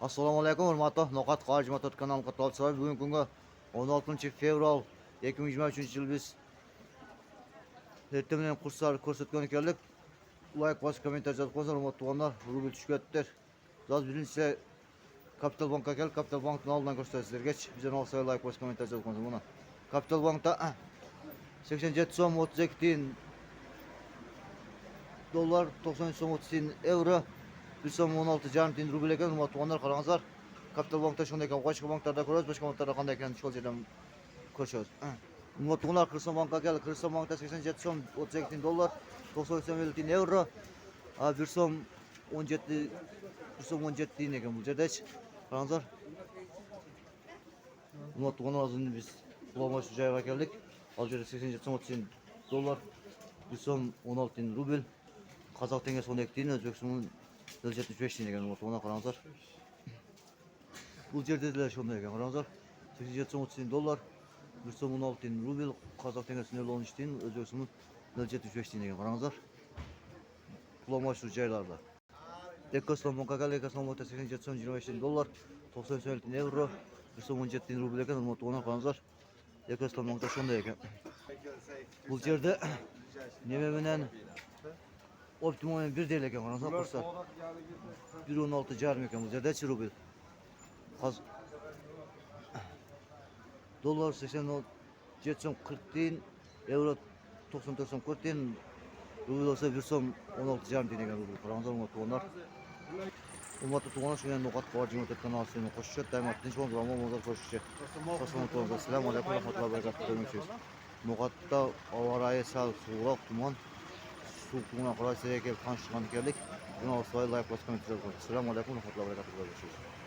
Assalomu alaykum, hurmatli No'qat Qarji Motor kanali qatnashchilari. Bugungi kunga 16 fevral 2023-yil biz ertadan kurslar ko'rsatgan ekanlik. Like bosib kommentariy yozib qo'yinglar, hurmatli tuganlar. Rubl tushib ketdi. Zoz birinchi Kapital Bankka kelib, Kapital Bankning oldidan ko'rsatasiz sizlarga. Bizdan olsa like bosib kommentariy yozib qo'yinglar. Buni Kapital Bankda 87 so'm 32 tiyin dollar, 90 so'm 30 tiyin euro, 1 so'm 16,5 tiyin rubl ekan. Hurmatli tuganlar, qarangizlar. Kapital Bankda shunday ekan, boshqa banklarda ko'ramiz, boshqa banklarda qanday ekan shu yerdan ko'rishamiz. Hurmatli tuganlar, Kirson Bankka keldi. Kirson Bankda 87 so'm 32 tiyin dollar, 90 so'm 50 tiyin euro, 1 so'm 17 tiyin ekan bu yerda. Qarangizlar. Hurmatli tuganlar, hozir biz bulamash joyiga keldik. Hozir 87 so'm 30 tiyin dollar, 1 so'm 16 tiyin rubl, Qozoq tengasi 12 tiyin, O'zbekiston 75 tiyin ekan. Hurmatli tuganlar, qarangizlar. Bu yerdeler şunday ekan, qarangizlar. 87 so'm 30 tiyin dollar, 1 so'm 16 tiyin rubl, Qozoq tengasi 0,13 tiyin, O'zbekiston 0,75 tiyin ekan. Qarangizlar. Bulamash joylarda. Ekoslam Bankka keldi. Ekoslam Bankda 87 so'm 25 tiyin dollar, 90 so'm 50 tiyin euro, 1 so'm 17 tiyin rubl ekan. Hurmatli tuganlar, qarangizlar. Ekoslam Bankda şunday ekan. Bu yerda nima bilan optimum 1 deyil ekan, qarangizlar. Kurslar 1,16,5 ekan bu yerda rubl. Dolar 87 so'm 40 tiyin, euro 94 so'm 40 tiyin, rubl olsa 1 so'm 16,5 tiyin ekan rubl. Qarangizlar, hurmatli tuganlar. Hurmatli tuganlar, shunday No'qat Qarji Motor kanaliga qo'shishib, daima tinch bo'lib, omon bo'lib ko'rishishga. Assalomu alaykum va rahmatullohi va barakatuh. No'qatda havo sal sovuqroq, tuman. Suv tuman qurasiga kelib tanishgan ekanlik. Buni olsa like bosib kommentariy yozing. Assalomu alaykum va rahmatullohi va barakatuh.